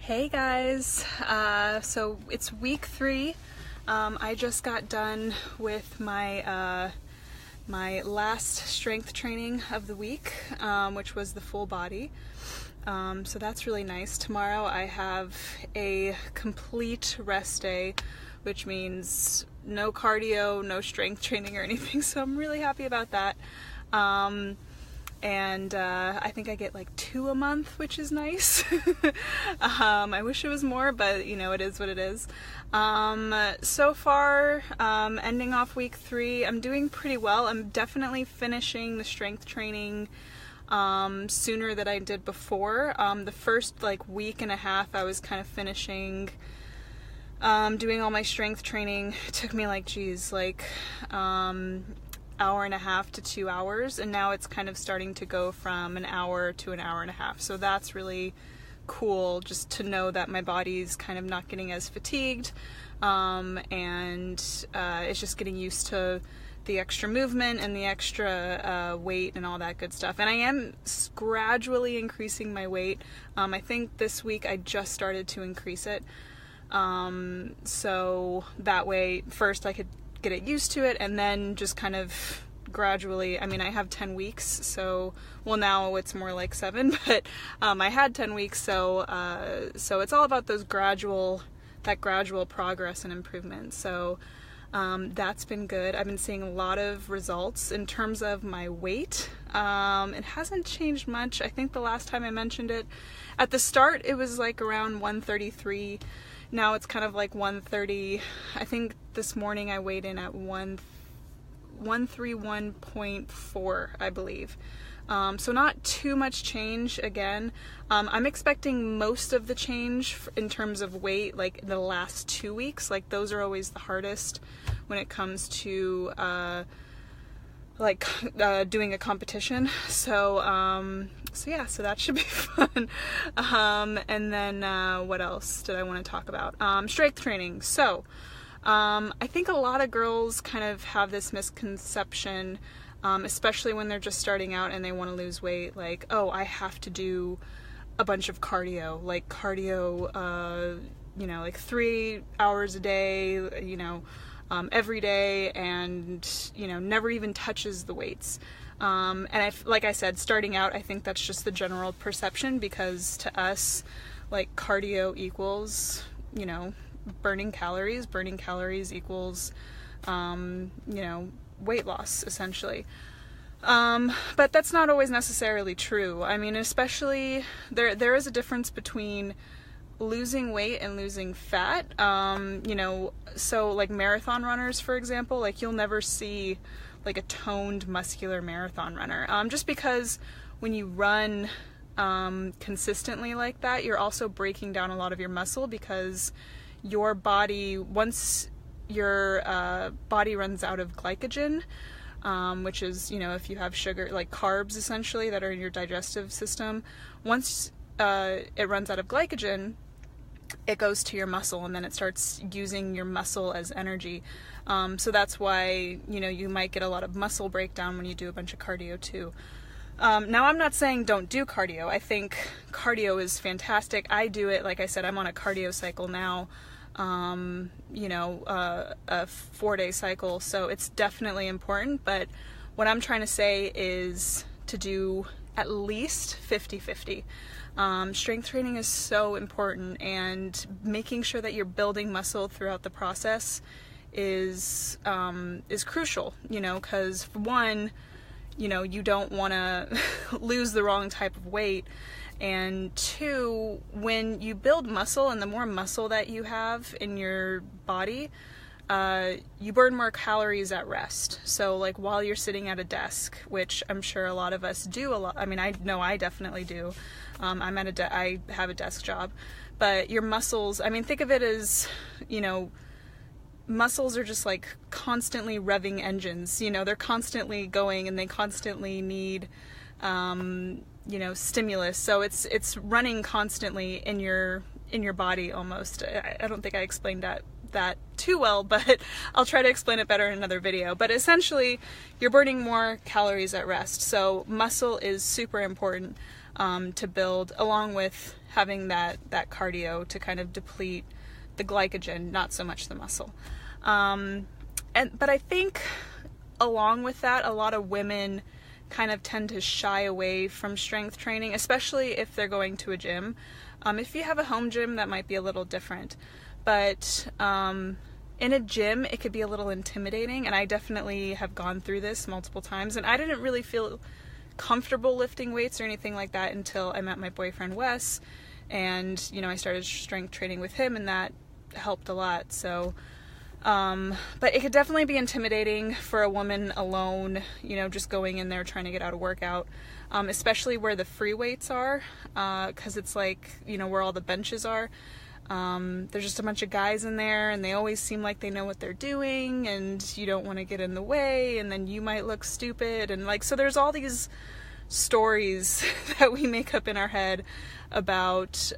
Hey guys, so it's week 3. I just got done with my my last strength training of the week, which was the full body. So that's really nice. Tomorrow I have a complete rest day, which means no cardio, no strength training or anything. So I'm really happy about that. And I think I get like 2 a month, which is nice. I wish it was more, but you know, it is what it is. So far, ending off week 3, I'm doing pretty well. I'm definitely finishing the strength training sooner than I did before. The first like week and a half, I was kind of finishing doing all my strength training. It took me like, hour and a half to 2 hours, and now it's kind of starting to go from an hour to an hour and a half. So that's really cool, just to know that my body's kind of not getting as fatigued, and it's just getting used to the extra movement and the extra weight and all that good stuff. And I am gradually increasing my weight. I think this week I just started to increase it, so that way first I could get it used to it, and then just kind of gradually, I mean, I have 10 weeks, so, well, now it's more like 7, but I had 10 weeks, so it's all about that gradual progress and improvement. So that's been good. I've been seeing a lot of results in terms of my weight. It hasn't changed much. I think the last time I mentioned it, at the start, it was like around 133. Now it's kind of like 130. I think this morning I weighed in at 131.4, I believe. So not too much change again. I'm expecting most of the change in terms of weight, like the last 2 weeks. Like those are always the hardest when it comes to doing a competition. So yeah, so that should be fun. And then what else did I want to talk about? Strength training. So I think a lot of girls kind of have this misconception, especially when they're just starting out and they want to lose weight, like, oh, I have to do a bunch of cardio, like 3 hours a day, every day, and never even touches the weights. And like I said, starting out, I think that's just the general perception, because to us, like, cardio equals burning calories equals weight loss, essentially. But that's not always necessarily true. I mean, especially there is a difference between losing weight and losing fat. So like marathon runners, for example, like you'll never see like a toned muscular marathon runner, just because when you run consistently like that, you're also breaking down a lot of your muscle, because your body, once your body runs out of glycogen, which is, if you have sugar, like carbs essentially that are in your digestive system, once it runs out of glycogen, it goes to your muscle, and then it starts using your muscle as energy. So that's why, you might get a lot of muscle breakdown when you do a bunch of cardio too. Now, I'm not saying don't do cardio. I think cardio is fantastic. I do it, like I said, I'm on a cardio cycle now, a 4-day cycle, so it's definitely important. But what I'm trying to say is to do at least 50-50. Strength training is so important, and making sure that you're building muscle throughout the process is crucial, because for one, you don't want to lose the wrong type of weight, and 2, when you build muscle, and the more muscle that you have in your body, you burn more calories at rest. So like while you're sitting at a desk, which I'm sure a lot of us do a lot. I mean, I know I definitely do. I have a desk job, but your muscles, I mean, think of it as, muscles are just like constantly revving engines. They're constantly going, and they constantly need, stimulus. So it's running constantly in your body almost. I don't think I explained that too well, but I'll try to explain it better in another video. But essentially, you're burning more calories at rest. So muscle is super important. to build, along with having that cardio to kind of deplete the glycogen, not so much the muscle. But I think along with that, a lot of women kind of tend to shy away from strength training, especially if they're going to a gym. If you have a home gym, that might be a little different. But in a gym, it could be a little intimidating, and I definitely have gone through this multiple times, and I didn't really feel comfortable lifting weights or anything like that until I met my boyfriend Wes, and I started strength training with him, and that helped a lot. So but it could definitely be intimidating for a woman alone, just going in there trying to get out a workout, especially where the free weights are, because it's like, where all the benches are. There's just a bunch of guys in there, and they always seem like they know what they're doing, and you don't want to get in the way, and then you might look stupid, and so there's all these stories that we make up in our head about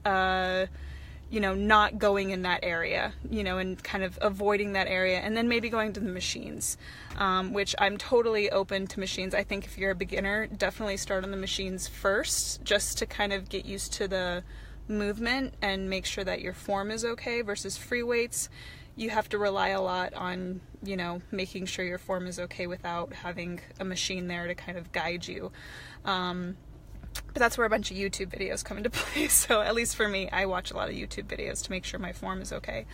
not going in that area, and kind of avoiding that area, and then maybe going to the machines, which I'm totally open to machines. I think if you're a beginner, definitely start on the machines first, just to kind of get used to the movement and make sure that your form is okay, versus free weights. You have to rely a lot on, making sure your form is okay without having a machine there to kind of guide you. But that's where a bunch of YouTube videos come into play. So at least for me, I watch a lot of YouTube videos to make sure my form is okay.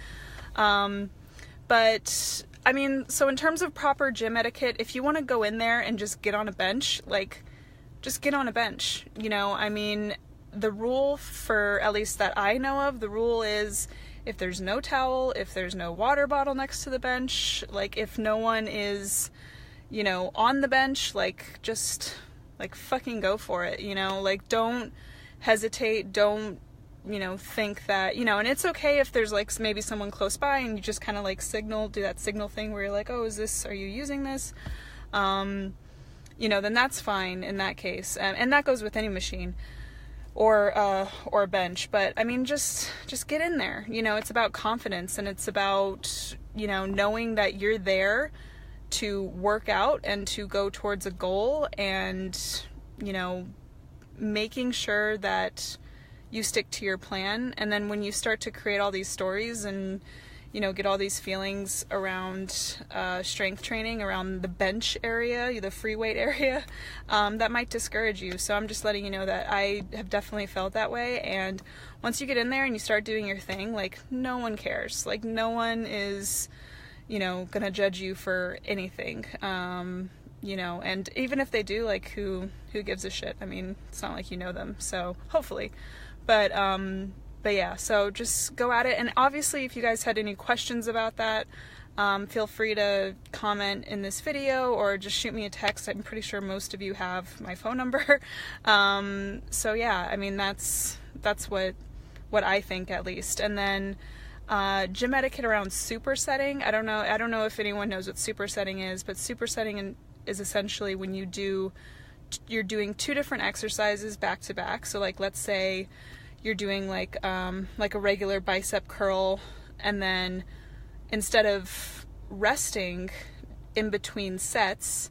But I mean, so in terms of proper gym etiquette, if you want to go in there and just get on a bench, just get on a bench. I mean, the rule, for at least that I know of, the rule is if there's no towel, if there's no water bottle next to the bench, if no one is, on the bench, just fucking go for it, don't hesitate, don't, think that, and it's okay if there's maybe someone close by and you just kind of signal, do that signal thing where you're like, oh, are you using this? Then that's fine in that case. And that goes with any machine or bench. But I mean, just get in there. It's about confidence, and it's about, knowing that you're there to work out and to go towards a goal, and making sure that you stick to your plan. And then when you start to create all these stories and get all these feelings around strength training, around the bench area, the free weight area, that might discourage you. So I'm just letting you know that I have definitely felt that way. And once you get in there and you start doing your thing, no one cares. No one is gonna judge you for anything, and even if they do, who gives a shit? I mean, it's not like you know them, so hopefully, but yeah, so just go at it. And obviously, if you guys had any questions about that, feel free to comment in this video or just shoot me a text. I'm pretty sure most of you have my phone number. So yeah, I mean, that's what I think, at least. And then gym etiquette around supersetting. I don't know if anyone knows what supersetting is, but supersetting is essentially when you're doing two different exercises back to back. So let's say you're doing a regular bicep curl, and then instead of resting in between sets,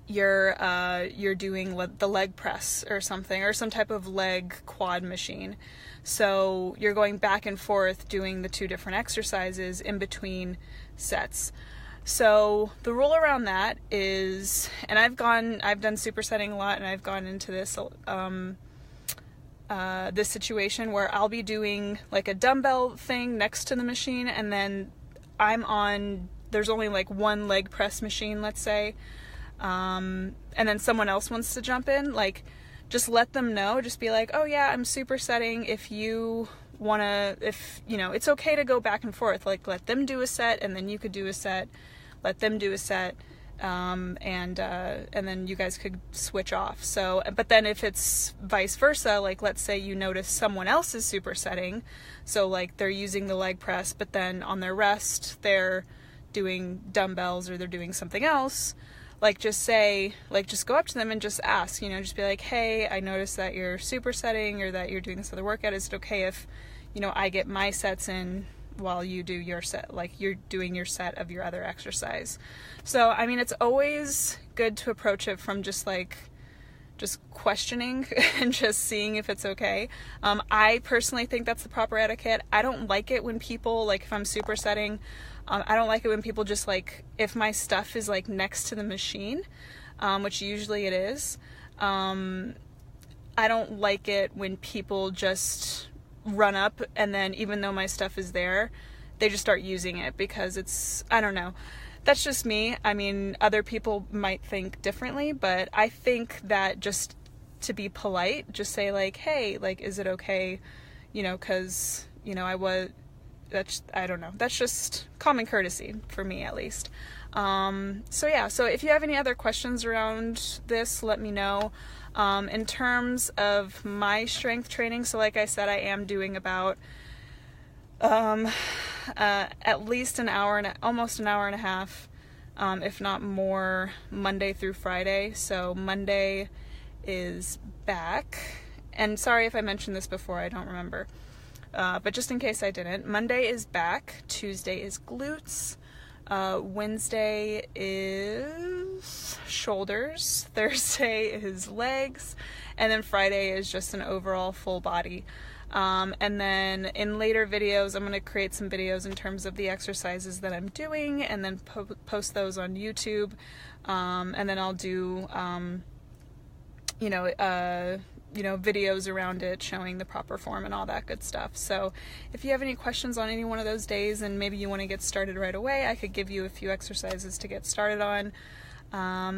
you're doing the leg press or something, or some type of leg quad machine. So you're going back and forth doing the two different exercises in between sets. So the rule around that is, and I've done supersetting a lot, and I've gone into this this situation where I'll be doing a dumbbell thing next to the machine, and then there's only one leg press machine, let's say, and then someone else wants to jump in, just let them know, just be like, oh yeah, I'm supersetting, if you wanna, it's okay to go back and forth, let them do a set, and then you could do a set, let them do a set, and then you guys could switch off. So, but then if it's vice versa, let's say you notice someone else is supersetting, so they're using the leg press, but then on their rest they're doing dumbbells or they're doing something else, just go up to them and just ask, just be like, hey, I noticed that you're supersetting, or that you're doing this other workout. Is it okay if, I get my sets in while you do your set, you're doing your set of your other exercise? So, I mean, it's always good to approach it from just just questioning and just seeing if it's okay. I personally think that's the proper etiquette. I don't like it when people, like if I'm supersetting, I don't like it when people just like, if my stuff is like next to the machine, which usually it is, I don't like it when people just run up and then even though my stuff is there, they just start using it because it's, I don't know. That's just me. I mean, other people might think differently, but I think that just to be polite, just say like, hey, like, is it okay? You know, cause, you know, I don't know. That's just common courtesy for me at least. So yeah, so if you have any other questions around this, let me know. In terms of my strength training, so like I said, I am doing about at least an hour and almost an hour and a half, if not more, Monday through Friday. So Monday is back, and sorry if I mentioned this before, I don't remember, but just in case I didn't, Monday is back, Tuesday is glutes, Wednesday is shoulders, Thursday is legs, and then Friday is just an overall full body. And then in later videos, I'm going to create some videos in terms of the exercises that I'm doing and then post those on YouTube. And then I'll do, videos around it showing the proper form and all that good stuff. So if you have any questions on any one of those days and maybe you want to get started right away, I could give you a few exercises to get started on.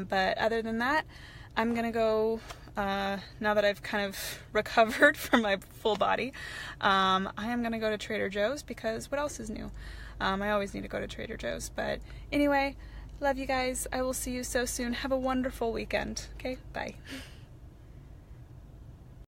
But other than that, I'm going to go, now that I've kind of recovered from my full body, I am going to go to Trader Joe's because what else is new? I always need to go to Trader Joe's. But anyway, love you guys. I will see you so soon. Have a wonderful weekend. Okay, bye.